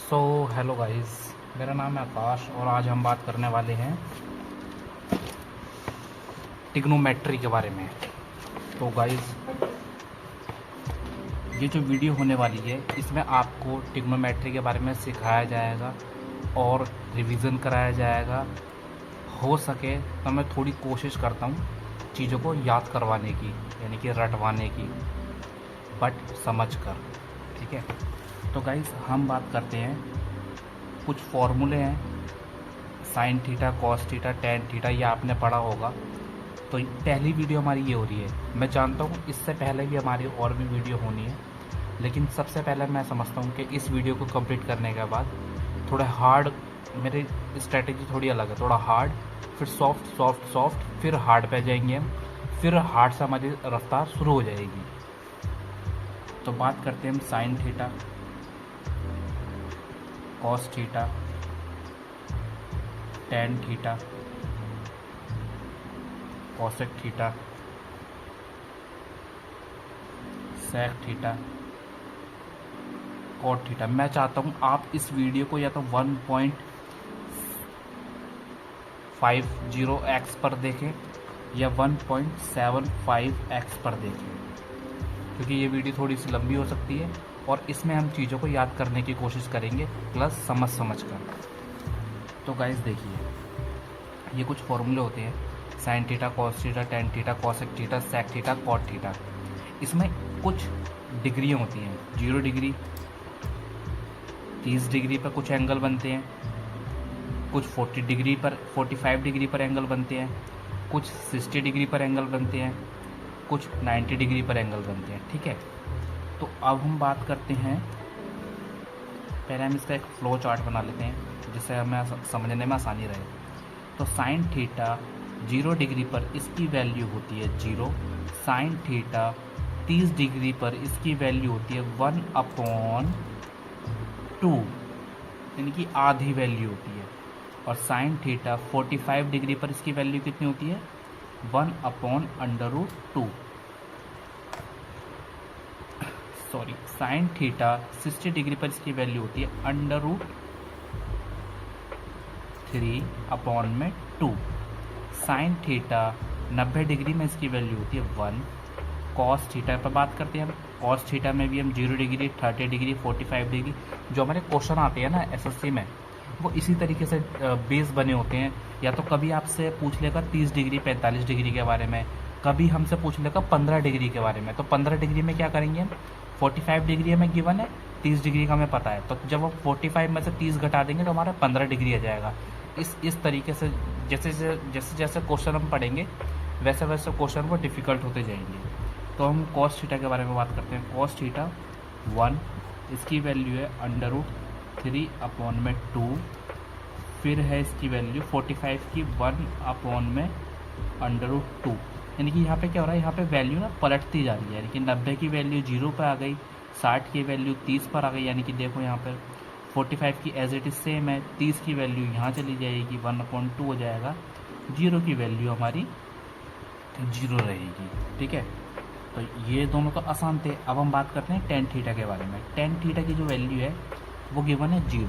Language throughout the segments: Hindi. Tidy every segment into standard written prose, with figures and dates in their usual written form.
सो हेलो गाइस, मेरा नाम है आकाश और आज हम बात करने वाले हैं ट्रिग्नोमेट्री के बारे में। तो गाइस, ये जो वीडियो होने वाली है इसमें आपको ट्रिग्नोमेट्री के बारे में सिखाया जाएगा और रिवीजन कराया जाएगा। हो सके तो मैं थोड़ी कोशिश करता हूँ चीज़ों को याद करवाने की, यानी कि रटवाने की, बट समझ कर। ठीक है, तो गाइस हम बात करते हैं, कुछ फॉर्मूले हैं, sine theta, cos theta, tan theta, ये आपने पढ़ा होगा। तो पहली वीडियो हमारी ये हो रही है। मैं जानता हूँ इससे पहले भी हमारी और भी वीडियो होनी है, लेकिन सबसे पहले मैं समझता हूँ कि इस वीडियो को कंप्लीट करने के बाद थोड़ा हार्ड, मेरी स्ट्रेटेजी थोड़ी अलग है, थोड़ा हार्ड, फिर सॉफ्ट सॉफ्ट सॉफ्ट, फिर हार्ड पे जाएंगे हम, फिर हार्ड से हमारी रफ्तार शुरू हो जाएगी। तो बात करते हैं हम sine theta, cos theta, tan theta, cosec theta, sec theta, cot theta. मैं चाहता हूँ आप इस वीडियो को या तो 1.50x पर देखें या 1.75x पर देखें, क्योंकि ये वीडियो थोड़ी सी लंबी हो सकती है और इसमें हम चीज़ों को याद करने की कोशिश करेंगे, प्लस समझ कर। तो गाइस देखिए, ये कुछ फॉर्मूले होते हैं, sine theta, cos theta, tan theta, cosec theta, sec theta, cot theta. इसमें कुछ डिग्रियाँ होती हैं, 0 डिग्री, 30 डिग्री पर कुछ एंगल बनते हैं, कुछ 40 डिग्री पर, 45 डिग्री पर एंगल बनते हैं, कुछ 60 डिग्री पर एंगल बनते हैं, कुछ 90 डिग्री पर एंगल बनते हैं। ठीक है, तो अब हम बात करते हैं, पहले हम इसका एक फ्लो चार्ट बना लेते हैं जिससे हमें समझने में आसानी रहे। तो साइन थीटा 0 डिग्री पर इसकी वैल्यू होती है 0, साइन थीटा 30 डिग्री पर इसकी वैल्यू होती है 1/2, यानी कि आधी वैल्यू होती है। और साइन थीटा 45 डिग्री पर इसकी वैल्यू कितनी होती है, 1/√2। सॉरी, साइन थीटा 60 डिग्री पर इसकी वैल्यू होती है √3/2। साइन थीटा 90 डिग्री में इसकी वैल्यू होती है 1। कॉस थीटा पर बात करते हैं हम। कॉस थीटा में भी हम 0 डिग्री, 30 डिग्री, 45 डिग्री, जो हमारे क्वेश्चन आते हैं ना एसएससी में, वो इसी तरीके से बेस बने होते हैं। या तो कभी आपसे पूछ लेगा 30 डिग्री, 45 डिग्री के बारे में, कभी हमसे पूछ लेगा 15 डिग्री के बारे में। तो 15 डिग्री में क्या करेंगे हम, 45 डिग्री हमें गिवन है, 30 डिग्री का हमें पता है, तो जब हम 45 में से 30 घटा देंगे तो हमारा 15 डिग्री आ जाएगा। इस तरीके से जैसे जैसे क्वेश्चन हम पढ़ेंगे वैसे वैसे क्वेश्चन वो डिफ़िकल्ट होते जाएंगे। तो हम कॉस थीटा के बारे में बात करते हैं। कॉस थीटा 1, इसकी वैल्यू है √3/2। फिर है इसकी वैल्यू 45 की 1/√2, यानी कि यहाँ पे क्या हो रहा है, यहाँ पे वैल्यू ना पलटती जा रही है, यानी कि 90 की वैल्यू 0 पर आ गई, 60 की वैल्यू 30 पर आ गई, यानी कि देखो यहाँ पर 45 की एज इट इज़ सेम है, 30 की वैल्यू यहाँ चली जाएगी, 1/2 हो जाएगा, 0 की वैल्यू हमारी 0 रहेगी। ठीक है, तो ये दोनों तो आसान थे। अब हम बात करते हैं टेन थीटा के बारे में। टेन थीटा की जो वैल्यू है वो गिवन है 0।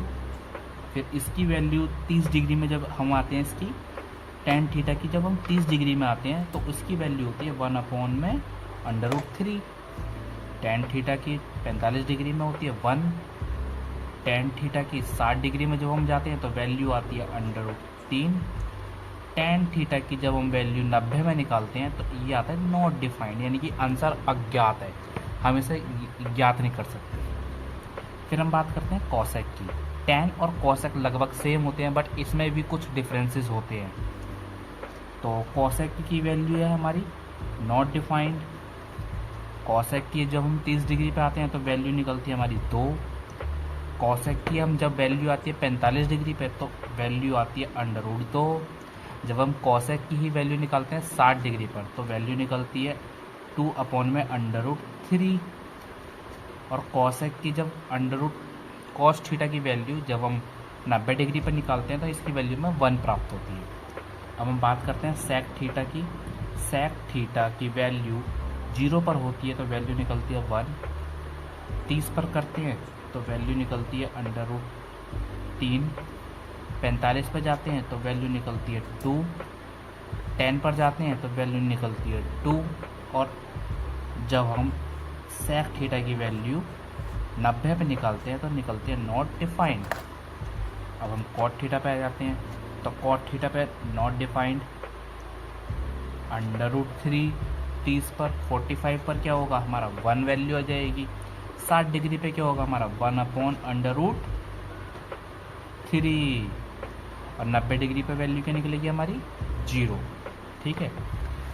फिर इसकी वैल्यू 30 डिग्री में जब हम आते हैं, इसकी टेन थीटा की जब हम 30 डिग्री में आते हैं तो उसकी वैल्यू होती है 1/√3। टेन थीटा की 45 डिग्री में होती है 1। टेन थीटा की 60 डिग्री में जब हम जाते हैं तो वैल्यू आती है √3। टेन थीटा की जब हम वैल्यू 90 में निकालते हैं तो ये आता है नॉट डिफाइंड, यानी कि आंसर अज्ञात है, हम इसे ज्ञात नहीं कर सकते। फिर हम बात करते हैं कॉसेक की। टेन और कॉसेक लगभग सेम होते हैं, बट इसमें भी कुछ डिफरेंसेस होते हैं। तो कॉसेक की वैल्यू है हमारी नॉट डिफाइंड। कॉसेक की जब हम 30 डिग्री पे आते हैं तो वैल्यू निकलती है हमारी 2। कॉसेक की हम जब वैल्यू आती है 45 डिग्री पे तो वैल्यू आती है √2। जब हम कॉसेक की ही वैल्यू निकालते हैं 60 डिग्री पर तो वैल्यू निकलती है 2/√3। और कॉसेक की जब कॉस थीटा की वैल्यू जब हम 90 डिग्री पर निकालते हैं तो इसकी वैल्यू में 1 प्राप्त होती है। अब हम बात करते हैं सेक थीटा की। सेक थीटा की वैल्यू 0 पर होती है तो वैल्यू निकलती है 1। 30 पर करते हैं तो वैल्यू निकलती है 3, 45 पर जाते हैं तो वैल्यू निकलती है 2, 10 पर जाते हैं तो वैल्यू निकलती है 2, और जब हम सेक थीटा की वैल्यू 90 पे निकालते हैं तो निकलती है नॉट डिफाइंड। अब हम कॉट थीटा पे आ जाते हैं तो कॉट थीटा पे नॉट डिफाइंड, √3 30 पर 45 पर क्या होगा हमारा 1 वैल्यू आ जाएगी, 60 डिग्री पे क्या होगा हमारा 1/√3, और 90 डिग्री पे वैल्यू क्या निकलेगी हमारी 0। ठीक है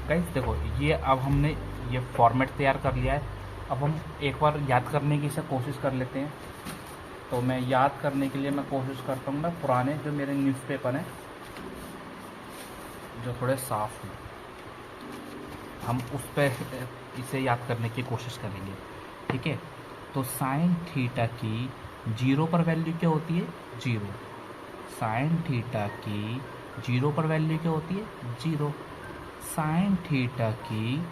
गाइस, देखो ये अब हमने ये फॉर्मेट तैयार कर लिया है। अब हम एक बार याद करने की से कोशिश कर लेते हैं। तो मैं याद करने के लिए मैं कोशिश करता हूँ, मैं पुराने जो मेरे न्यूज़पेपर हैं जो थोड़े साफ हैं, हम उस पर इसे याद करने की कोशिश करेंगे। ठीक है, तो साइन थीटा की 0 पर वैल्यू क्या होती है 0, साइन थीटा की 0 पर वैल्यू क्या होती है 0, साइन थीटा की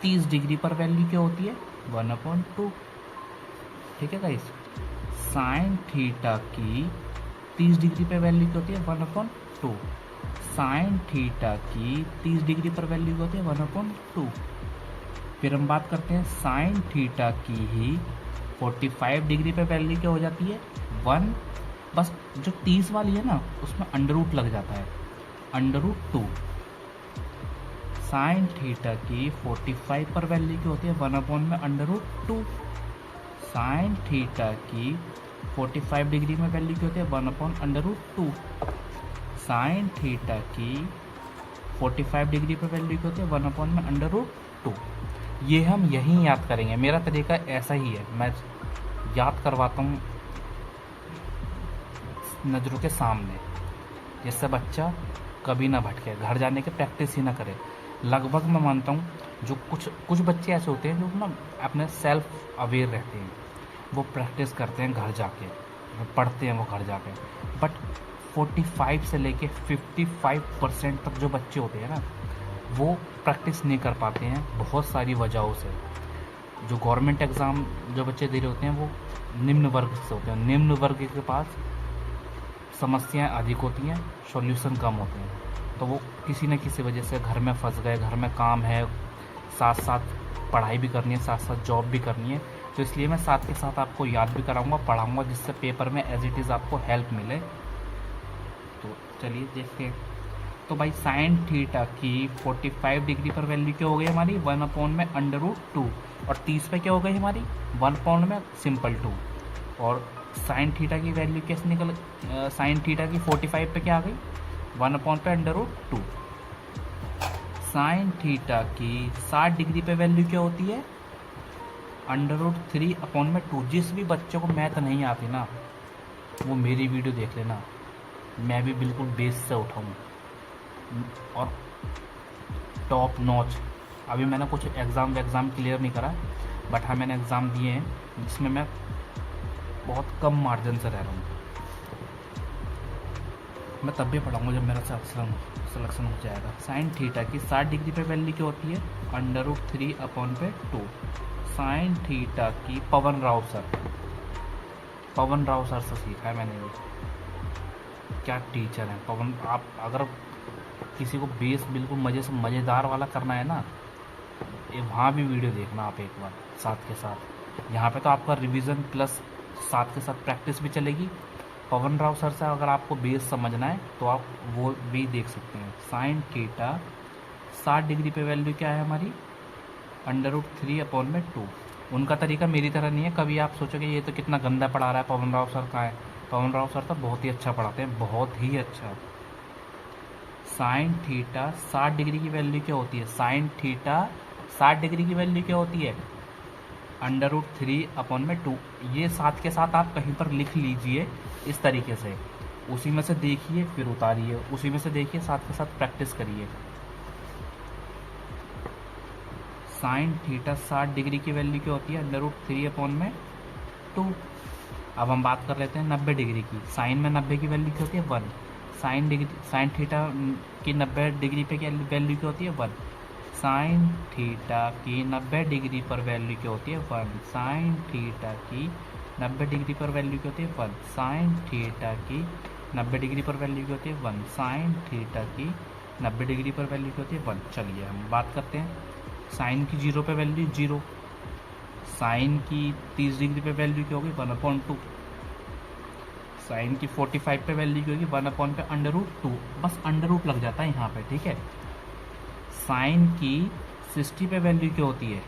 30 डिग्री पर वैल्यू क्या होती है 1/2। ठीक है गाइस, साइन थीटा की 30 डिग्री पर वैल्यू क्या होती है 1/2, साइन थीटा की 30 डिग्री पर वैल्यू क्या होती है 1/2। फिर हम बात करते हैं साइन थीटा की ही 45 डिग्री पे वैल्यू क्या हो जाती है 1, बस जो 30 वाली है ना उसमें अंडर लग जाता है √2। साइन थीटा की 45 पर वैल्यू क्या होती है 1/√2, साइन थीटा की 45 डिग्री में वैल्यू क्या होती है 1/√2, साइन थीटा की 45 डिग्री पर वैल्यू क्या होती है 1/√2। ये हम यहीं याद करेंगे, मेरा तरीका ऐसा ही है, मैं याद करवाता हूँ नज़रों के सामने, जिससे बच्चा कभी ना भटके, घर जाने के प्रैक्टिस ही ना करे। लगभग मैं मानता हूँ जो कुछ बच्चे ऐसे होते हैं जो ना अपने सेल्फ अवेयर रहते हैं, वो प्रैक्टिस करते हैं घर जाके, वो पढ़ते हैं वो घर जाके, बट 45 से लेके 55% तक जो बच्चे होते हैं ना वो प्रैक्टिस नहीं कर पाते हैं बहुत सारी वजहों से। जो गवर्नमेंट एग्ज़ाम जो बच्चे दे रहे होते हैं वो निम्न वर्ग से होते हैं, निम्न वर्ग के पास समस्याएं अधिक होती हैं, सॉल्यूशन कम होते हैं, तो वो किसी न किसी वजह से घर में फंस गए, घर में काम है, साथ साथ पढ़ाई भी करनी है, साथ साथ जॉब भी करनी है, तो इसलिए मैं साथ के साथ आपको याद भी कराऊंगा, पढ़ाऊंगा, जिससे पेपर में एज इट इज़ आपको हेल्प मिले। तो चलिए देखते हैं। तो भाई साइन थीटा की 45 डिग्री पर वैल्यू क्या हो गई हमारी 1/√2, और 30 पे क्या हो गई हमारी 1 में सिंपल 2, और साइन थीटा की वैल्यू कैसे निकल, साइन थीटा की 45 पे क्या आ गई 1/√2। साइन थीटा की 60 डिग्री पे वैल्यू क्या होती है √3/2। जिस भी बच्चों को मैथ नहीं आती ना वो मेरी वीडियो देख लेना, मैं भी बिल्कुल बेस से उठाऊँ और टॉप नॉच। अभी मैंने कुछ एग्ज़ाम क्लियर नहीं करा, बट हाँ मैंने एग्ज़ाम दिए हैं जिसमें मैं बहुत कम मार्जिन से रह रहा हूँ। मैं तब भी पढ़ाऊँगा जब मेरा सिलेक्शन हो जाएगा। साइन थीटा की 60 डिग्री पे वैल्यू क्या होती है √3/2। साइन थीटा की पवन राव सर से सीखा है मैंने, क्या टीचर हैं पवन। आप अगर किसी को बेस बिल्कुल मज़ेदार वाला करना है ना, ये वहाँ भी वीडियो देखना आप एक बार साथ के साथ। यहाँ पे तो आपका रिवीजन प्लस साथ के साथ प्रैक्टिस भी चलेगी। पवन राव सर से अगर आपको बेस समझना है तो आप वो भी देख सकते हैं। साइन थीटा 60 डिग्री पे वैल्यू क्या है हमारी √3/2। उनका तरीका मेरी तरह नहीं है, कभी आप सोचोगे ये तो कितना गंदा पढ़ा रहा है पवन राव सर का है। पवन राव सर तो बहुत ही अच्छा पढ़ाते हैं, बहुत ही अच्छा। साइन थीटा 60 डिग्री की वैल्यू क्या होती है, साइन थीटा 60 डिग्री की वैल्यू क्या होती है √3/2। ये साथ के साथ आप कहीं पर लिख लीजिए इस तरीके से, उसी में से देखिए फिर उतारिए, उसी में से देखिए साथ के साथ प्रैक्टिस करिए। साइन थीटा 60 डिग्री की वैल्यू क्या होती है √3/2। अब हम बात कर लेते हैं 90 डिग्री की। साइन में 90 की वैल्यू क्या होती है 1। साइन थीटा की 90 डिग्री पे क्या वैल्यू क्या होती है 1। साइन थीटा की 90 डिग्री पर वैल्यू क्या होती है 1। साइन थीटा की 90 डिग्री पर वैल्यू क्या होती है 1, साइन थीटा की 90 डिग्री पर वैल्यू क्या होती है 1, साइन थीटा की 90 डिग्री पर वैल्यू क्या होती है 1। चलिए हम बात करते हैं साइन की 0 पे वैल्यू 0, साइन की 30 डिग्री पे वैल्यू क्या होगी 1/2, साइन की 45 पे वैल्यू क्या होगी 1 पे √2, बस अंडर रूट लग जाता है यहाँ पे, ठीक है। साइन की 60 पे वैल्यू क्या होती है,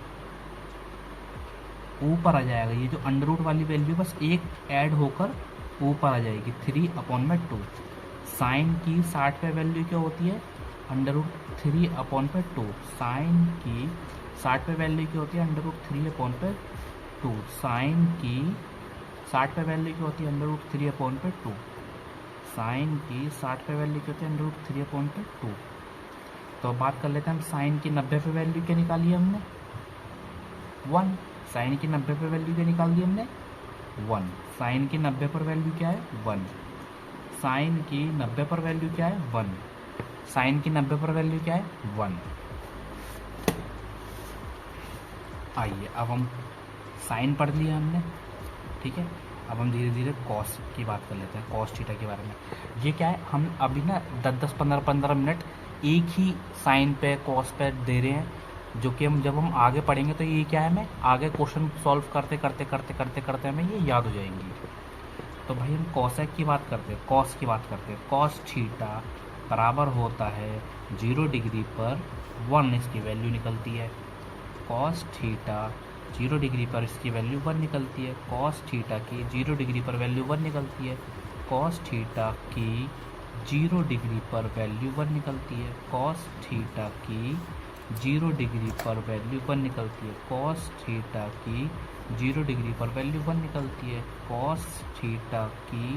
ऊपर आ जाएगा, ये जो अंडर रूट वाली वैल्यू बस एक ऐड होकर ऊपर आ जाएगी 3/2। साइन की 60 पे वैल्यू क्या होती है √3/2, साइन की 60 पे वैल्यू क्या होती है √3/2, साइन की 60 पे वैल्यू क्या होती है √3/2, साइन की 60 पे वैल्यू क्या होती है √3/2। तो बात कर लेते हैं हम साइन की 90 पे वैल्यू क्या निकाली है हमने 1, साइन की 90 पे वैल्यू क्या निकाल दी हमने 1, साइन की 90 पर वैल्यू क्या है 1, साइन की 90 पर वैल्यू क्या है 1, साइन की 90 पर वैल्यू क्या है 1। आइए अब हम साइन पढ़ लिया हमने, ठीक है। अब हम धीरे धीरे कॉस की बात कर लेते हैं, कॉस थीटा के बारे में। ये क्या है, हम अभी ना 10-10 15-15 मिनट एक ही साइन पे कॉस पे दे रहे हैं, जो कि हम जब हम आगे पढ़ेंगे तो ये क्या है, हमें आगे क्वेश्चन सॉल्व करते करते करते करते करते हमें ये याद हो जाएंगी। तो भाई हम कॉसेक की बात करते हैं, कॉस की बात करते हैं। कॉस थीटा बराबर होता है 0 डिग्री पर 1, इसकी वैल्यू निकलती है। कॉस थीटा 0 डिग्री पर इसकी वैल्यू 1 निकलती है, कॉस थीटा की 0 डिग्री पर वैल्यू 1 निकलती है, कॉस थीटा की 0 डिग्री पर वैल्यू 1 निकलती है, कॉस थीटा की 0 डिग्री पर वैल्यू 1 निकलती है, कॉस थीटा की 0 डिग्री पर वैल्यू 1 निकलती है, कॉस थीटा की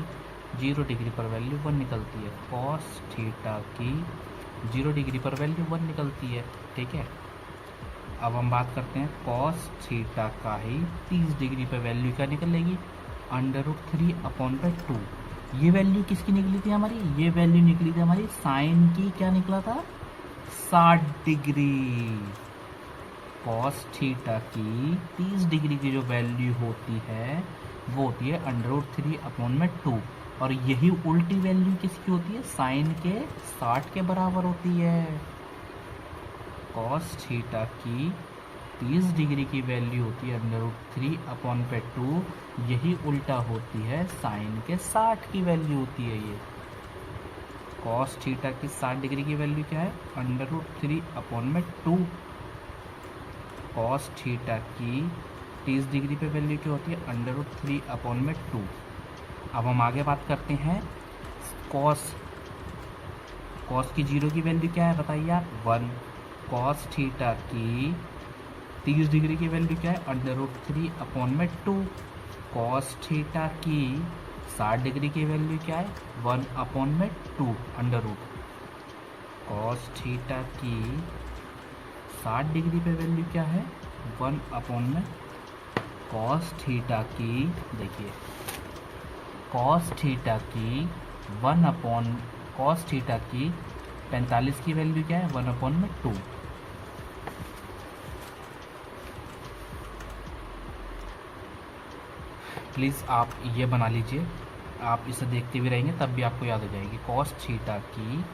0 डिग्री पर वैल्यू 1 निकलती है, कॉस थीटा की 0 डिग्री पर वैल्यू 1 निकलती है, ठीक है। अब हम बात करते हैं कॉस थीटा का ही 30 डिग्री पर वैल्यू क्या निकलेगी √3/2। ये वैल्यू किसकी निकली थी हमारी, ये वैल्यू निकली थी हमारी साइन की, क्या निकला था 60 डिग्री। कॉस थीटा की 30 डिग्री की जो वैल्यू होती है वो होती है √3/2, और यही उल्टी वैल्यू किसकी होती है, साइन के 60 के बराबर होती है। कॉस थीटा की 30 डिग्री की वैल्यू होती है √3/2, यही उल्टा होती है साइन के 60 की वैल्यू होती है ये। कॉस थीटा की 60 डिग्री की वैल्यू क्या है √3/2, कॉस थीटा की 30 डिग्री पे वैल्यू क्या होती है √3/2। अब हम आगे बात करते हैं कॉस की 0 की वैल्यू क्या है बताइए आप 1, कॉस थीटा की 30 डिग्री की वैल्यू क्या है √3/2, कॉस थीटा की 60 डिग्री की वैल्यू क्या है 1/2 अंडर रूट। कॉस थीटा की 60 डिग्री पे वैल्यू क्या है 1/, कॉस थीटा की, देखिए कॉस थीटा की 1/, कॉस थीटा की 45 की वैल्यू क्या है 1/2। प्लीज़ आप ये बना लीजिए, आप इसे देखते भी रहेंगे तब भी आपको याद हो जाएगी। कॉस थीटा की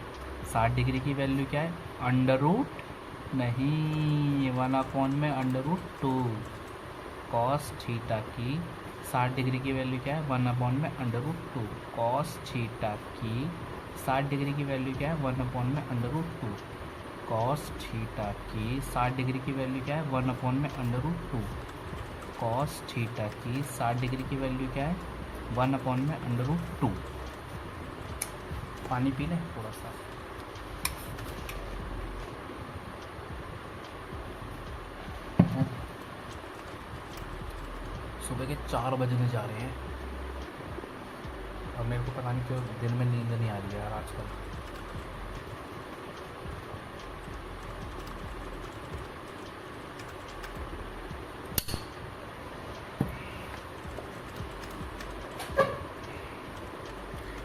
60 डिग्री की वैल्यू क्या है अंडर रूट नहीं 1/√2। कॉस थीटा की 60 डिग्री की वैल्यू क्या है 1/√2। कॉस थीटा की 60 डिग्री की वैल्यू क्या है 1/√2। कॉस थीटा की 60 डिग्री की वैल्यू क्या है 1/√2। कॉस थीटा की 60 डिग्री की वैल्यू क्या है 1/√2। पानी पी लें थोड़ा सा। सुबह के 4 बजने जा रहे हैं और मेरे को पता नहीं क्यों दिन में नींद नहीं आ रही है यार आजकल।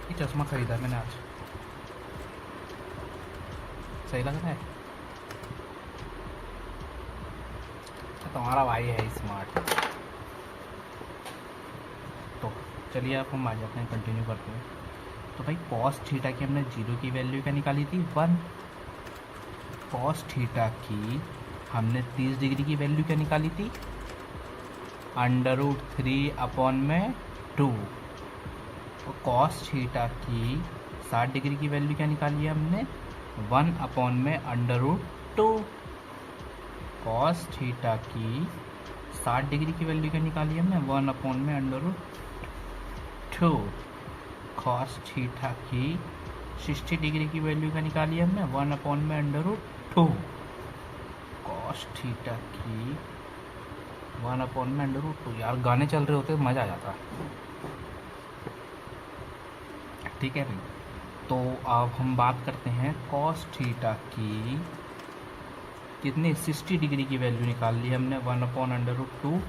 ये चश्मा खरीदा है मैंने आज, सही लग रहा है। तुम्हारा भाई है स्मार्ट। चलिए अब हम आ जाते हैं, कंटिन्यू करते हैं। तो भाई कॉस थीटा की हमने 0 की वैल्यू क्या निकाली थी, 1। कॉस थीटा की हमने 30 डिग्री की वैल्यू क्या निकाली थी, √3/2। और कॉस थीटा की 60 डिग्री की वैल्यू क्या निकाली है हमने, 1/√2। कॉस थीटा की 60 डिग्री की वैल्यू क्या निकाली है हमने, 1/√2। कॉस थीटा की 60 डिग्री की वैल्यू क्या निकाली है हमने, 1/√2। कॉस थीटा की 1/√2। यार गाने चल रहे होते मज़ा आ जाता। ठीक है भाई, तो अब हम बात करते हैं कॉस थीटा की कितनी 60 डिग्री की वैल्यू निकाल ली हमने, 1/√2।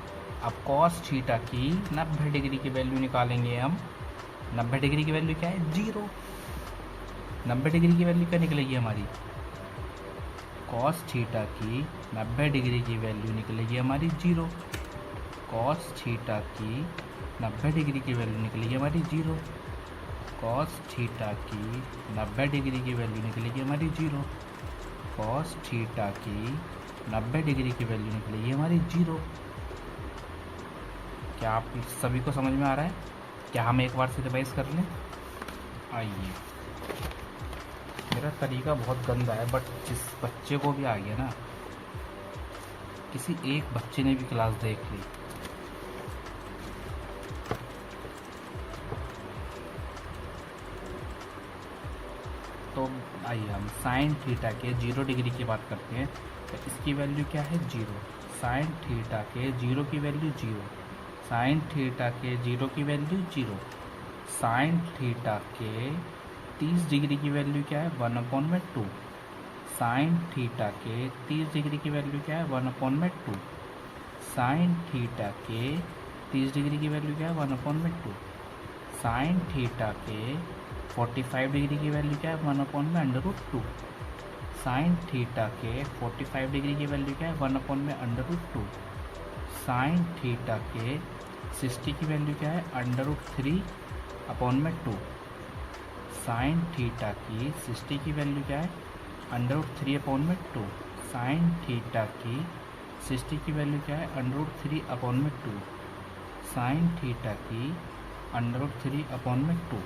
अब कॉस थीटा की 90 डिग्री की वैल्यू निकालेंगे हम। 90 डिग्री की वैल्यू क्या है, 0। 90 डिग्री की वैल्यू क्या निकलेगी हमारी, कॉस थीटा की 90 डिग्री की वैल्यू निकलेगी हमारी 0। कॉस थीटा की 90 डिग्री की वैल्यू निकलेगी हमारी 0। कॉस थीटा की 90 डिग्री की वैल्यू निकलेगी हमारी 0। कॉस थीटा की 90 डिग्री की वैल्यू निकलेगी हमारी 0। क्या आप सभी को समझ में आ रहा है? क्या हम एक बार से रिवाइज कर लें? आइए, मेरा तरीका बहुत गंदा है, बट जिस बच्चे को भी आ गया ना, किसी एक बच्चे ने भी क्लास देख ली, तो आइए हम साइन थीटा के 0 डिग्री की बात करते हैं। तो इसकी वैल्यू क्या है, 0। साइन थीटा के 0 की वैल्यू 0। साइन थीटा के 0 की वैल्यू 0। साइन थीटा के 30 डिग्री की वैल्यू क्या है, 1/2। साइन थीटा के 30 डिग्री की वैल्यू क्या है, 1/2। साइन थीटा के 30 डिग्री की वैल्यू क्या है, 1/2। साइन थीटा के 45 डिग्री की वैल्यू क्या है, 1/√2। साइन थीटा के 45 डिग्री की वैल्यू क्या है, 1/√2। साइन थीटा के 60 की वैल्यू क्या है, √3/2। साइन थीटा की 60 की वैल्यू क्या है, √3/2। साइन थीटा की 60 की वैल्यू क्या है, √3/2। साइन थीटा की √3/2।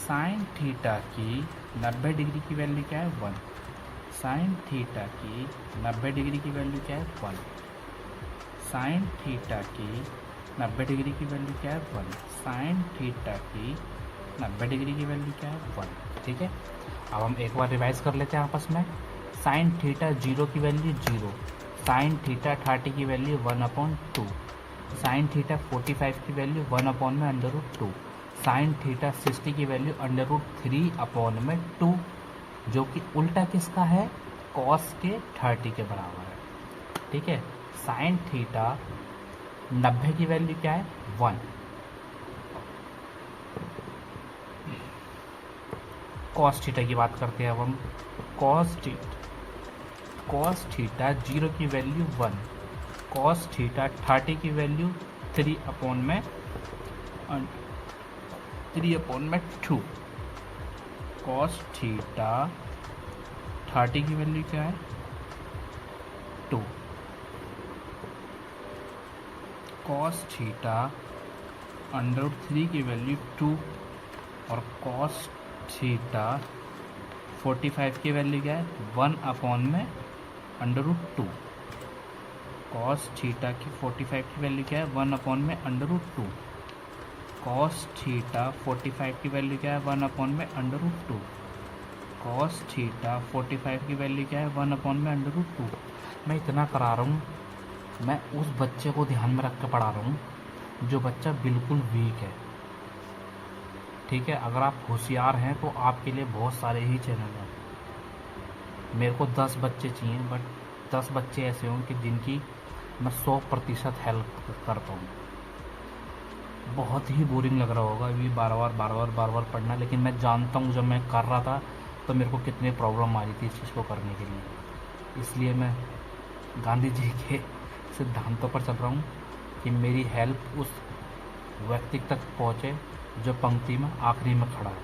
साइन थीटा की 90 डिग्री की वैल्यू क्या है, 1। साइन थीटा की 90 डिग्री की वैल्यू क्या है, 1। साइन थीटा की 90 डिग्री की वैल्यू क्या है, 1। साइन थीटा की 90 डिग्री की वैल्यू क्या है, 1। ठीक है, अब हम एक बार रिवाइज कर लेते हैं आपस में। साइन थीटा 0 की वैल्यू 0। साइन थीटा 30 की वैल्यू 1/2। साइन थीटा 45 की वैल्यू 1/√2। साइन थीटा 60 की वैल्यू √3/2, जो कि उल्टा किसका है, कॉस के 30 के बराबर है। ठीक है, साइन थीटा 90 की वैल्यू क्या है, 1। कॉस थीटा की बात करते हैं अब हम। कॉस थीटा 0 की वैल्यू 1। कॉस थीटा 30 की वैल्यू 3/2। कॉस थीटा 30 की वैल्यू क्या है, 2। कॉस थीटा √3 की वैल्यू 2 और कॉस थीटा 45 की वैल्यू क्या है, 1/√2। कॉस थीटा की 45 की वैल्यू क्या है, 1/√2। कॉस थीटा 45 की वैल्यू क्या है, 1/√2। कॉस थीटा 45 की वैल्यू क्या है, 1/√2। मैं इतना करा रहा हूँ, मैं उस बच्चे को ध्यान में रख के पढ़ा रहा हूँ जो बच्चा बिल्कुल वीक है। ठीक है, अगर आप होशियार हैं तो आपके लिए बहुत सारे ही चैनल हैं। मेरे को 10 बच्चे चाहिए, बट 10 बच्चे ऐसे हों कि जिनकी मैं 100% हेल्प कर पाऊँ। बहुत ही बोरिंग लग रहा होगा अभी बार बार पढ़ना, लेकिन मैं जानता हूँ जब मैं कर रहा था तो मेरे को कितनी प्रॉब्लम आ रही थी इस चीज़ को करने के लिए। इसलिए मैं गांधी जी के सिद्धांतों पर चल रहा हूँ कि मेरी हेल्प उस व्यक्ति तक पहुँचे जो पंक्ति में आखिरी में खड़ा है।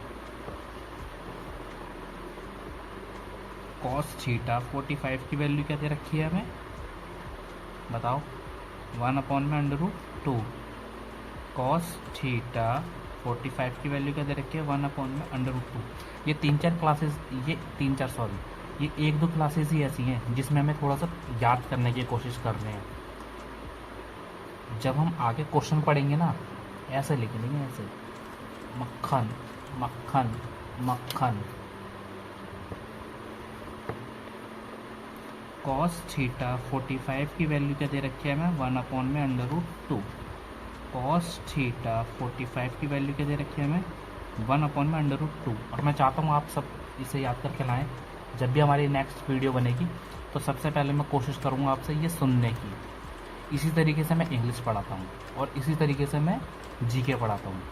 कॉस थीटा 45 की वैल्यू क्या दे रखी है हमें, बताओ। 1/√2। कॉस थीटा 45 की वैल्यू क्या दे रखी है, 1/√2। ये ये 1-2 क्लासेस ही ऐसी हैं जिसमें हमें थोड़ा सा याद करने की कोशिश कर रहे हैं। जब हम आगे क्वेश्चन पढ़ेंगे ना, ऐसे लिख लेंगे, ऐसे मक्खन मक्खन मक्खन। कॉस थीटा 45 की वैल्यू क्या दे रखी है हमें, 1/√2। कॉस थीटा 45 की वैल्यू क्या दे रखी है हमें, 1/√2। और मैं चाहता हूँ आप सब इसे याद करके लाएं। जब भी हमारी नेक्स्ट वीडियो बनेगी तो सबसे पहले मैं कोशिश करूँगा आपसे ये सुनने की। इसी तरीके से मैं इंग्लिश पढ़ाता हूँ और इसी तरीके से मैं जीके पढ़ाता हूँ।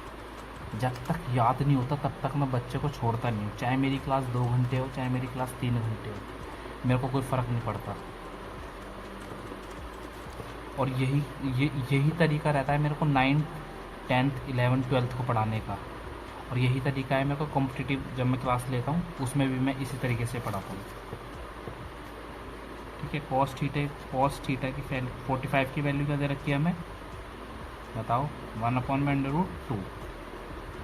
जब तक याद नहीं होता तब तक मैं बच्चे को छोड़ता नहीं हूँ, चाहे मेरी क्लास 2 घंटे हो, चाहे मेरी क्लास 3 घंटे हो, मेरे को कोई फ़र्क नहीं पड़ता। और यही तरीका रहता है मेरे को 9th 10th 11th 12th को पढ़ाने का। और यही तरीका है मेरे को कॉम्पिटिटिव जब मैं क्लास लेता हूँ उसमें भी मैं इसी तरीके से पढ़ाता हूँ। ठीक है। कॉस थीटा की 45 की वैल्यू क्या दे रखी है हमें, बताओ, 1/√2।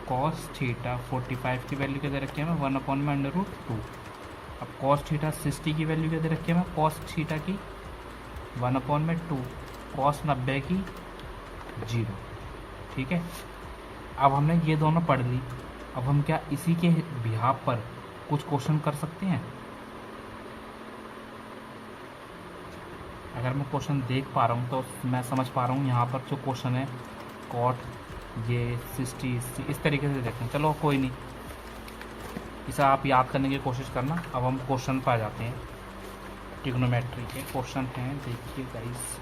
कॉस थीटा 45 की वैल्यू क्या दे रखी है हमें, 1/√2। अब कॉस थीटा 60 की वैल्यू क्या दे रखी है हमें, कॉस थीटा की 1/2। कॉस 90 की 0। ठीक है। अब हमने ये दोनों पढ़ ली। अब हम क्या इसी के बिहाफ पर कुछ क्वेश्चन कर सकते हैं। अगर मैं क्वेश्चन देख पा रहा हूँ तो मैं समझ पा रहा हूँ यहाँ पर जो क्वेश्चन है कॉट ये 60 इस तरीके से देखते हैं। चलो कोई नहीं, इसे आप याद करने की कोशिश करना। अब हम क्वेश्चन पर आ जाते हैं। ट्रिग्नोमेट्री के क्वेश्चन हैं, देखिए गाइस।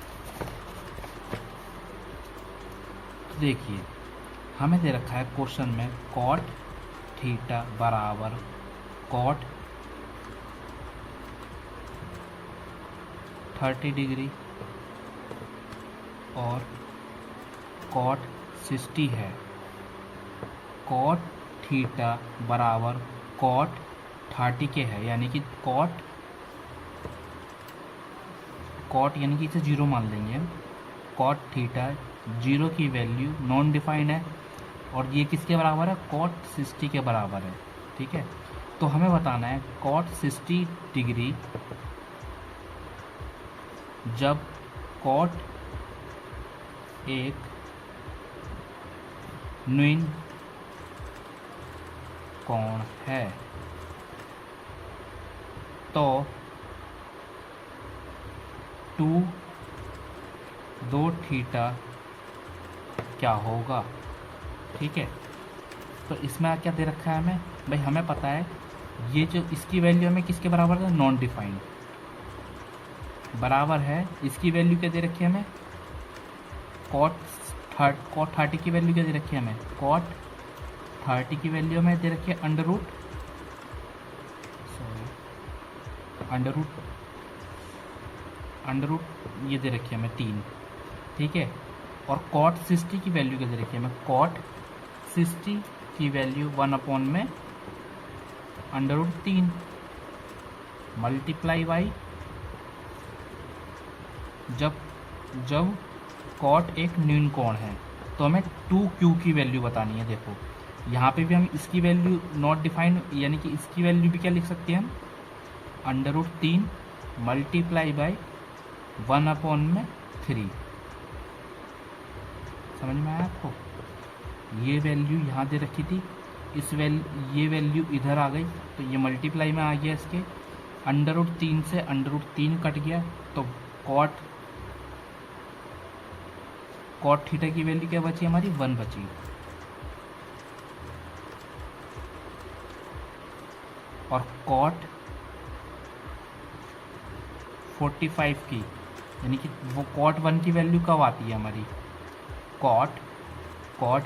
देखिए हमें दे रखा है क्वेश्चन में कॉट थीटा बराबर कॉट 30 डिग्री और कॉट 60 है। कॉट थीटा बराबर कॉट 30 के है, यानी कि कॉट यानी कि इसे 0 मान लेंगे हम। कॉट थीटा 0 की वैल्यू नॉन डिफाइंड है और ये किसके बराबर है, कॉट 60 के बराबर है। ठीक है। तो हमें बताना है कॉट 60 डिग्री जब कॉट एक न्यून कोण है तो 2 थीटा क्या होगा। ठीक है। तो इसमें क्या दे रखा है हमें, भाई हमें पता है ये जो इसकी वैल्यू हमें किसके बराबर है, नॉन डिफाइंड बराबर है। इसकी वैल्यू क्या दे रखी है हमें, कॉट 30 की वैल्यू क्या दे रखी है हमें, कॉट 30 की वैल्यू हमें दे रखी है अंडर रूट ये दे रखी है हमें 3। ठीक है। और कॉट 60 की वैल्यू क्या दे रखी है हमें, कॉट 60 की वैल्यू 1/√3 मल्टीप्लाई बाई जब कॉट एक न्यून कोण है तो हमें 2q की वैल्यू बतानी है। देखो यहाँ पे भी हम इसकी वैल्यू नॉट डिफाइंड, यानी कि इसकी वैल्यू भी क्या लिख सकते हैं हम, √3 मल्टीप्लाई बाई 1/3। समझ में आया आपको। ये वैल्यू यहाँ दे रखी थी, ये वैल्यू इधर आ गई तो ये मल्टीप्लाई में आ गया इसके। √3 से √3 कट गया तो कॉट थीटा की वैल्यू क्या बची हमारी, 1 बची। और कॉट 45 की, यानी कि वो कॉट 1 की वैल्यू कब आती है हमारी, कॉट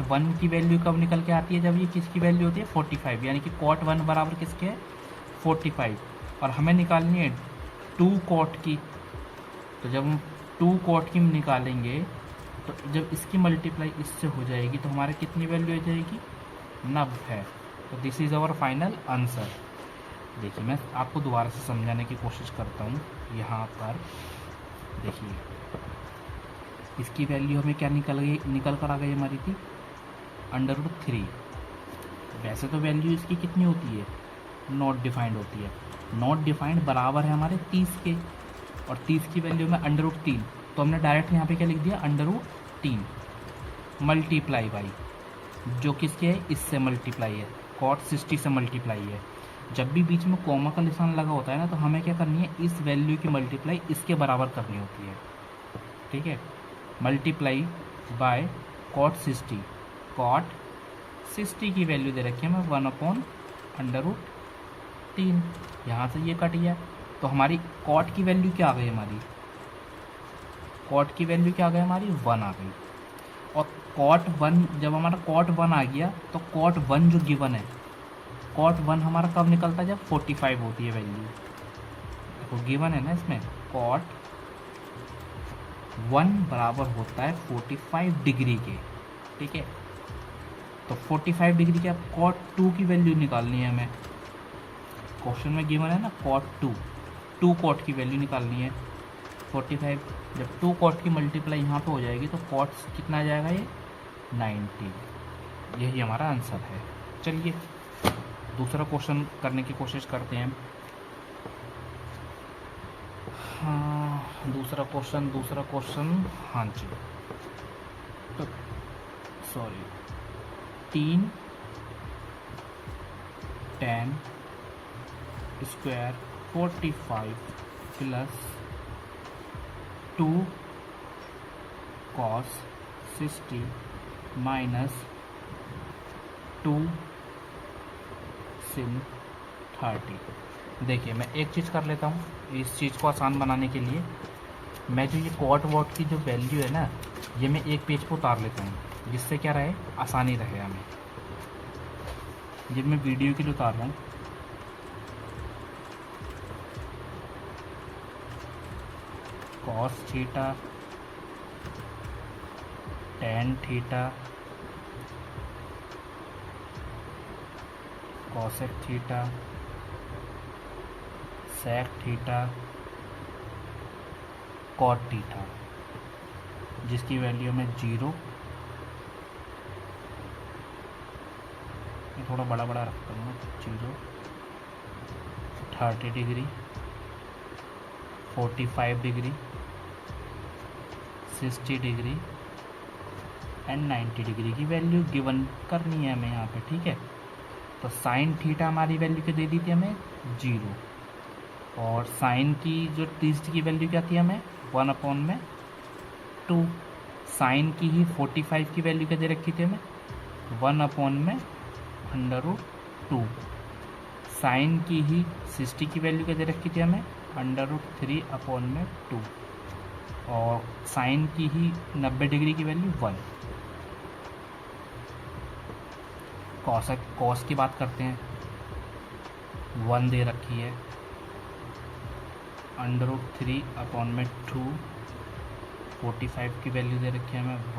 1 की वैल्यू कब निकल के आती है, जब ये किसकी वैल्यू होती है 45, यानी कि कॉट 1 बराबर किसके है 45। और हमें निकालनी है 2 कॉट की। तो जब हम 2 कॉट की निकालेंगे तो जब इसकी मल्टीप्लाई इससे हो जाएगी तो हमारे कितनी वैल्यू आ जाएगी, 90। तो this is our final answer. देखिए मैं आपको दोबारा से समझाने की कोशिश करता हूँ। यहाँ पर देखिए इसकी वैल्यू हमें क्या निकल कर आ गई हमारी थी, √3। वैसे तो वैल्यू इसकी कितनी होती है, नॉट डिफाइंड होती है। नॉट डिफाइंड बराबर है हमारे 30 के, और 30 की वैल्यू में √3, तो हमने डायरेक्ट यहाँ पे क्या लिख दिया, √3 मल्टीप्लाई बाई जो किसके है, इससे मल्टीप्लाई है, cot 60 से मल्टीप्लाई है। जब भी बीच में कॉमा का निशान लगा होता है ना, तो हमें क्या करनी है, इस वैल्यू की मल्टीप्लाई इसके बराबर करनी होती है, ठीक है। मल्टीप्लाई बाय cot 60, cot 60 की वैल्यू दे रखी है हमें 1/√3। यहाँ से ये कट गया, तो हमारी cot की वैल्यू क्या आ गई, हमारी cot की वैल्यू क्या आ गई, हमारी 1 आ गई। और cot 1, जब हमारा cot 1 आ गया, तो cot 1 जो गिवन है, cot 1 हमारा कब निकलता है, जब 45 होती है वैल्यू। देखो गिवन है ना इसमें, cot 1 बराबर होता है 45 डिग्री के, ठीक है। तो 45 डिग्री के अब cot 2 की वैल्यू निकालनी है हमें। क्वेश्चन में गिवन है ना cot 2 cot की वैल्यू निकालनी है 45। जब 2 cot की मल्टीप्लाई यहाँ पे हो जाएगी तो cot कितना आ जाएगा, ये 90। यही हमारा आंसर है। चलिए दूसरा क्वेश्चन करने की कोशिश करते हैं। हाँ दूसरा क्वेश्चन हाँ जी, तो sorry 3 tan square 45 plus 2 cos 60 minus 2 sin 30। देखिए मैं एक चीज़ कर लेता हूँ इस चीज़ को आसान बनाने के लिए। मैं जो ये cot वॉट की जो वैल्यू है ना, ये मैं एक पेज पर उतार लेता हूँ, जिससे क्या रहे, आसानी रहे हमें। जब मैं वीडियो के लिए उतार रहा हूँ, cos theta tan theta cosec theta sec theta cot theta, जिसकी वैल्यू में 0, मैं थोड़ा बड़ा रखता हूँ, 0, 30 degree, 45 degree, 60 degree and 90 degree की वैल्यू गिवन करनी है हमें यहाँ पे, ठीक है। तो साइन थीटा हमारी वैल्यू क्या दे दी थी हमें, 0, और साइन की जो 30 की वैल्यू क्या थी हमें, 1/2। साइन की ही 45 की वैल्यू क्या दे रखी थी हमें, 1/√2। साइन की ही 60 की वैल्यू क्या दे रखी थी हमें, √3/2। और साइन की ही 90 डिग्री की वैल्यू 1। कॉस की बात करते हैं, 1 दे रखी है, √3/2। 45 की वैल्यू दे रखी है हमें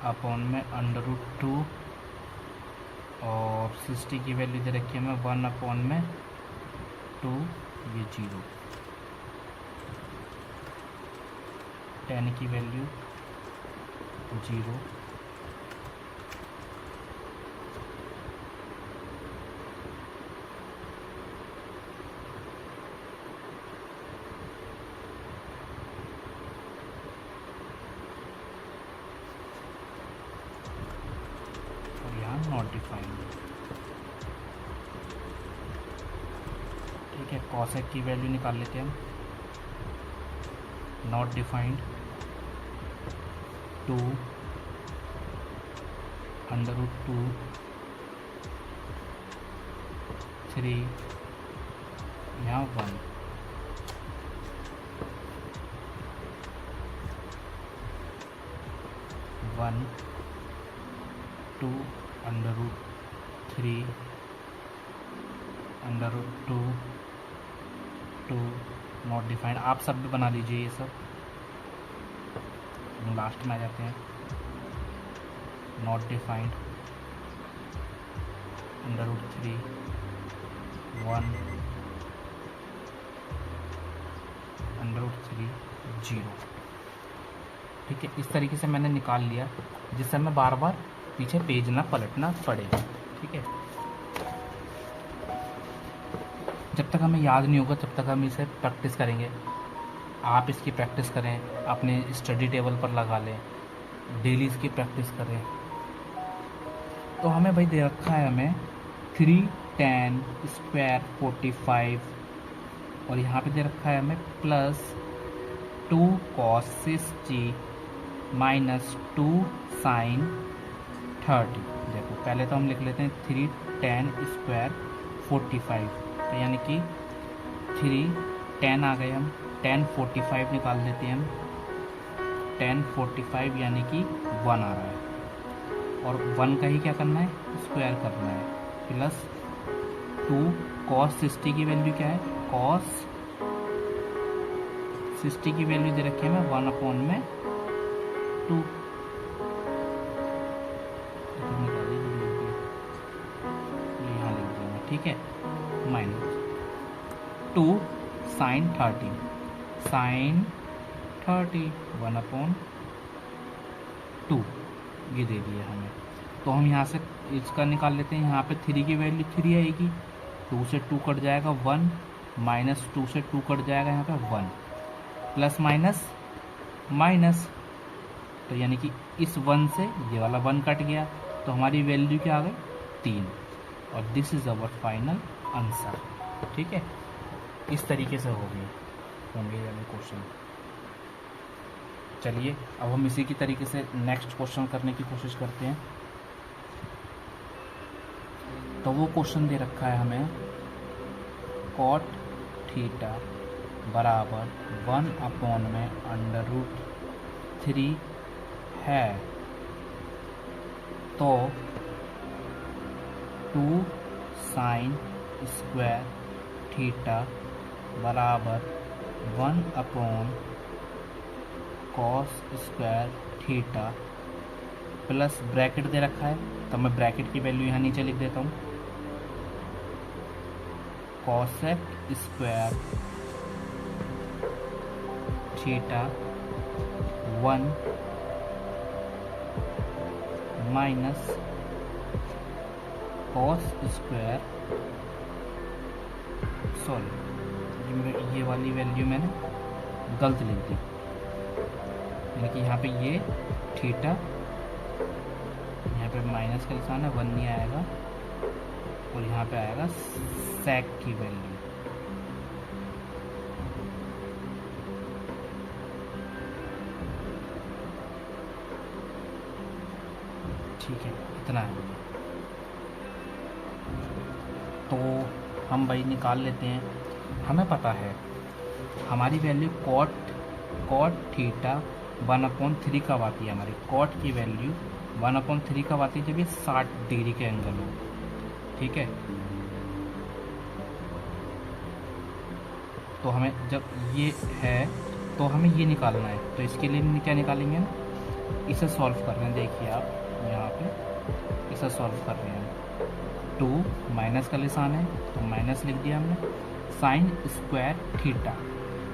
1/√2, और 60 की वैल्यू दे रखी है हमें 1/2, ये 0। tan की वैल्यू 0, और यहाँ नॉट डिफाइंड, ठीक है। cosec की वैल्यू निकाल लेते हैं हम, नॉट डिफाइंड 2 √2 3, यहाँ 1, वन 2 √3 √2 2 नॉट डिफाइंड। आप सब भी बना लीजिए ये सब, हम लास्ट में आ जाते हैं, नॉट डिफाइंड, √3 1 √3 0। ठीक है, इस तरीके से मैंने निकाल लिया जिससे हमें बार बार पीछे पेज ना पलटना पड़े। ठीक है, जब तक हमें याद नहीं होगा तब तक हम इसे प्रैक्टिस करेंगे। आप इसकी प्रैक्टिस करें, अपने स्टडी टेबल पर लगा लें, डेली इसकी प्रैक्टिस करें। तो हमें भाई दे रखा है हमें 3 tan स्क्वायर 45 और यहाँ पे दे रखा है हमें +2 cos 60 -2 sin 30। देखो पहले तो हम लिख लेते हैं 3 tan स्क्वायर 45, तो यानी कि 3 tan आ गए, हम tan 45 निकाल देते हैं हम, tan 45 यानी कि 1 आ रहा है और 1 का ही क्या करना है, स्क्वायर करना है, +2 cos 60 की वैल्यू क्या है, cos 60 की वैल्यू दे रखी है हमें 1/2, यहाँ लिख दिया। ठीक है, -2 sin 30, sin 30 1/2 ये दे दिया हमें। तो हम यहाँ से इसका निकाल लेते हैं, यहाँ पे 3 की वैल्यू 3 आएगी, 2 से 2 कट जाएगा 1, -2 से 2 कट जाएगा यहाँ पे 1, प्लस माइनस, तो यानी कि इस 1 से ये वाला 1 कट गया, तो हमारी वैल्यू क्या आ गई 3, और this is our final answer. ठीक है, इस तरीके से होंगे ये वाले क्वेश्चन। चलिए अब हम इसी की तरीके से नेक्स्ट क्वेश्चन करने की कोशिश करते हैं। तो वो क्वेश्चन दे रखा है हमें cot थीटा बराबर 1/√3 है, तो 2 sin स्क्वायर थीटा बराबर 1/cos square theta plus bracket दे रखा है, तो मैं ब्रैकेट की वैल्यू यहाँ नीचे लिख देता हूँ, cosec square theta 1 minus cos square, sorry ये वाली वैल्यू मैंने गलत लिख दी, यानी कि यहाँ पे ये थीटा, यहाँ पे माइनस का निशान है, 1 नहीं आएगा, और यहाँ पे आएगा sec की वैल्यू। ठीक है, इतना है। तो हम भाई निकाल लेते हैं, हमें पता है हमारी वैल्यू cot थीटा 1/3 कब आती है, हमारी cot की वैल्यू 1/3 कब आती है, जब ये 60 डिग्री के एंगल हो। ठीक है, तो हमें जब ये है तो हमें ये निकालना है, तो इसके लिए क्या निकालेंगे, इसे सॉल्व कर रहे हैं। देखिए आप यहाँ पे इसे सॉल्व कर रहे हैं, 2 माइनस का निशान है तो माइनस लिख दिया हमने, साइन स्क्वायर थीटा,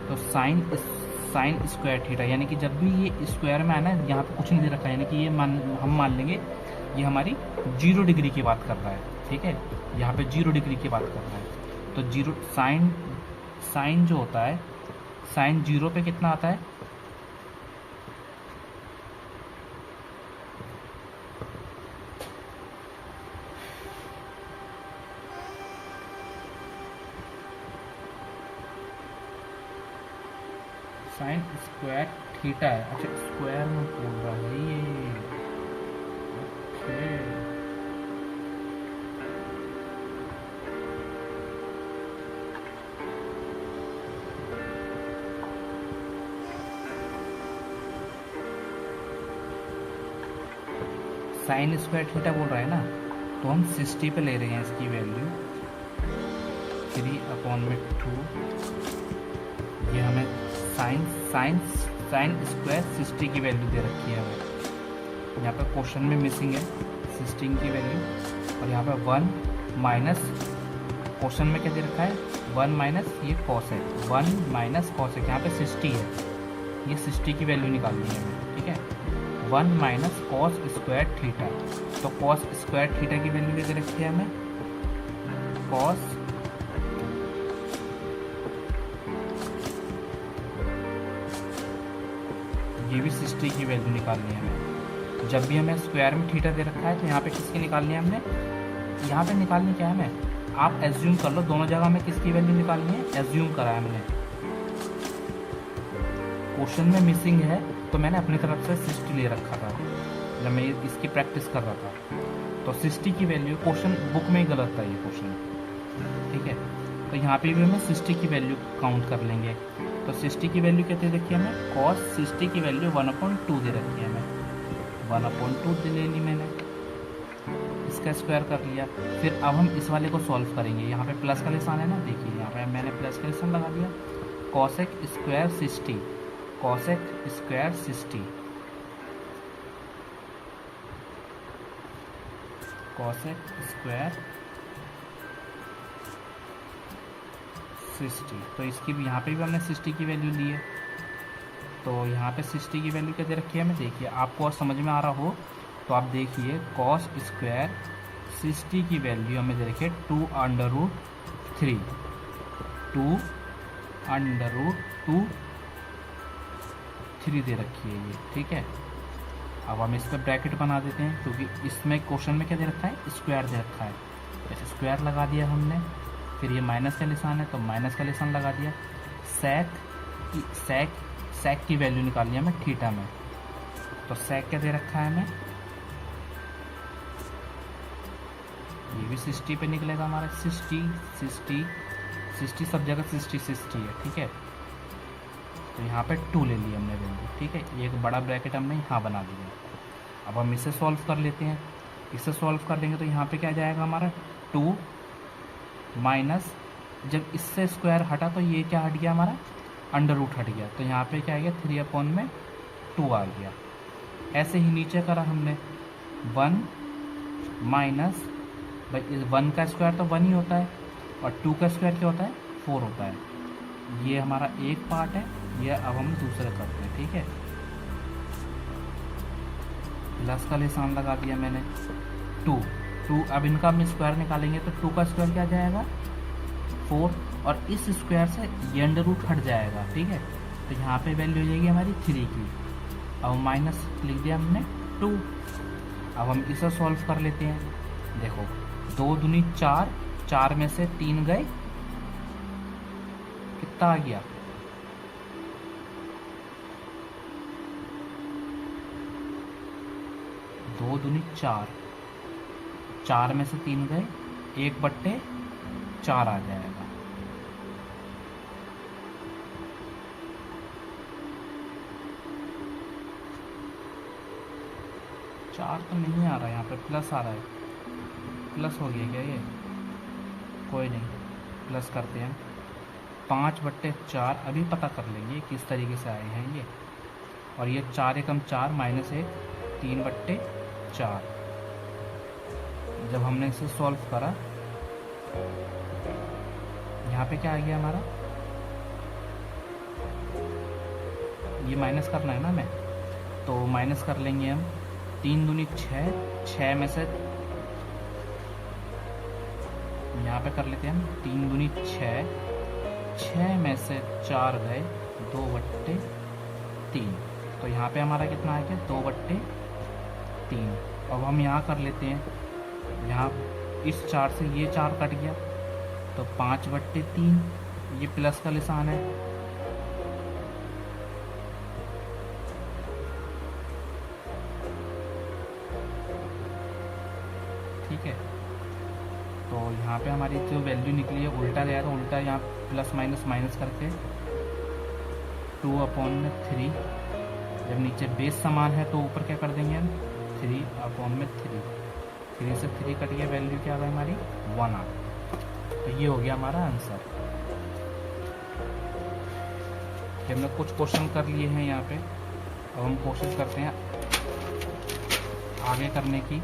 तो साइन स्क्वायर थीटा यानी कि जब भी ये स्क्वायर में आना है, यहाँ पे कुछ नहीं दे रखा है, यानी कि ये हम मान लेंगे ये हमारी 0 डिग्री की बात कर रहा है। ठीक है, यहाँ पे 0 डिग्री की बात कर रहा है, तो 0 साइन जो होता है, साइन 0 पे कितना आता है, साइन स्क्वायर थीटा है। अच्छा, स्क्वायर में बोल रहा है ये, ओके। साइन स्क्वायर थीटा बोल रहा है ना, तो हम 60 पे ले रहे हैं इसकी वैल्यू, 3/2, ये हमें साइन स्क्वायर 60 की वैल्यू दे रखी है हमें। यहाँ पे क्वेश्चन में मिसिंग है 16 की वैल्यू, और यहाँ पे 1 माइनस, क्वेश्चन में क्या दे रखा है 1 माइनस ये कॉसेक, 1 माइनस कॉसेक, यहाँ पे 60 है, ये 60 की वैल्यू निकालनी है हमें, ठीक है। 1 माइनस कॉस स्क्वायर थीटा, तो कॉस स्क्वायर थीटा की वैल्यू दे रखी है हमें, कॉस ये भी 60 की वैल्यू निकालनी है हमें। जब भी हमें स्क्वायर में थीटा दे रखा है तो यहाँ पे किसकी निकालनी है हमने, यहाँ पे निकालनी क्या है हमें, आप एज्यूम कर लो, दोनों जगह हमें किसकी वैल्यू निकालनी है, एज्यूम करा है हमने। क्वेश्चन में मिसिंग है तो मैंने अपनी तरफ से 60 ले रखा था जब मैं इसकी प्रैक्टिस कर रहा था, तो 60 की वैल्यू, क्वेश्चन बुक में ही गलत था ये क्वेश्चन, ठीक है। तो यहाँ पे भी हमें 60 की वैल्यू काउंट कर लेंगे, तो 60 की वैल्यू कितनी देखी हमें, cos 60 की वैल्यू 1/2 दे रखी है हमें, 1/2 ले ली मैंने, इसका स्क्वायर कर लिया। फिर अब हम इस वाले को सॉल्व करेंगे, यहाँ पे प्लस का निशान है ना, देखिए यहाँ पे मैंने प्लस का निशान लगा दिया, cosec square 60, cosec square 60, cosec square 60, तो इसकी भी यहाँ पे भी हमने 60 की वैल्यू ली है, तो यहाँ पे 60 की वैल्यू क्या दे रखी है हमें, देखिए आपको और समझ में आ रहा हो तो आप देखिए cos स्क्वायर 60 की वैल्यू हमें दे रखी है 2√3, 2√3 दे रखी है ये, ठीक है। अब हम इस पर ब्रैकेट बना देते हैं क्योंकि इसमें क्वेश्चन में क्या दे रखा है, स्क्वायर दे रखा है, तो स्क्वायर लगा दिया हमने। फिर ये माइनस का निशान है तो माइनस का निशान लगा दिया। सेक की वैल्यू निकालनी है हमें थीटा में, तो सेक क्या दे रखा है हमें, ये भी 60 पे निकलेगा हमारा, 60 सब जगह 60 है, ठीक है। तो यहाँ पे 2 ले लिया हमने वैल्यू, ठीक है। एक बड़ा ब्रैकेट हमने यहाँ बना दिया। अब हम इसे सॉल्व कर लेते हैं, इसे सॉल्व कर लेंगे तो यहाँ पे क्या जाएगा हमारा 2 माइनस, जब इससे स्क्वायर हटा तो ये क्या हट गया हमारा, √, हट गया, तो यहाँ पे क्या आ गया 3/2 आ गया। ऐसे ही नीचे करा हमने 1 माइनस, भाई 1 का स्क्वायर तो 1 ही होता है और 2 का स्क्वायर क्या होता है 4 होता है। ये हमारा एक पार्ट है, ये अब हम दूसरा करते हैं, ठीक है। प्लस का निशान लगा दिया मैंने, 2, अब इनका हम स्क्वायर निकालेंगे तो 2 का स्क्वायर क्या जाएगा 4, और इस स्क्वायर से ये √, हट जाएगा, ठीक है। तो यहाँ पे वैल्यू हो जाएगी हमारी 3 की, अब माइनस लिख दिया हमने 2। अब हम इसे सॉल्व कर लेते हैं, देखो 2 दूनी 4, 4 में से 3 गए, कितना आ गया 2 दूनी 4, 4 में से 3 गए, 1/4 आ जाएगा। चार तो नहीं आ रहा है, यहाँ पे प्लस आ रहा है, प्लस हो गया क्या ये, कोई नहीं, प्लस करते हैं। 5/4 अभी पता कर लेंगे किस तरीके से आए हैं ये, और ये 4 एकम 4 माइनस 1, 3/4। जब हमने इसे सॉल्व करा, यहाँ पे क्या आ गया हमारा, ये माइनस करना है ना हमें, तो माइनस कर लेंगे हम। 3 दूनी 6, 6 में से यहाँ पे कर लेते हैं हम, 3 दूनी 6, 6 में से 4 गए, 2/3, तो यहाँ पे हमारा कितना आ गया 2/3। अब हम यहाँ कर लेते हैं, यहाँ इस 4 से ये 4 कट गया तो 5/3, ये प्लस का निशान है, ठीक है। तो यहाँ पे हमारी जो वैल्यू निकली है उल्टा गया, तो उल्टा यहाँ प्लस माइनस माइनस करके 2/3, जब नीचे बेस समान है तो ऊपर क्या कर देंगे हम 3/3, 3 से 3 कट गया, वैल्यू क्या आ गई हमारी 1 आ गई। तो ये हो गया हमारा आंसर। कि हमने कुछ क्वेश्चन कर लिए हैं यहाँ पे। अब हम कोशिश करते हैं आगे करने की।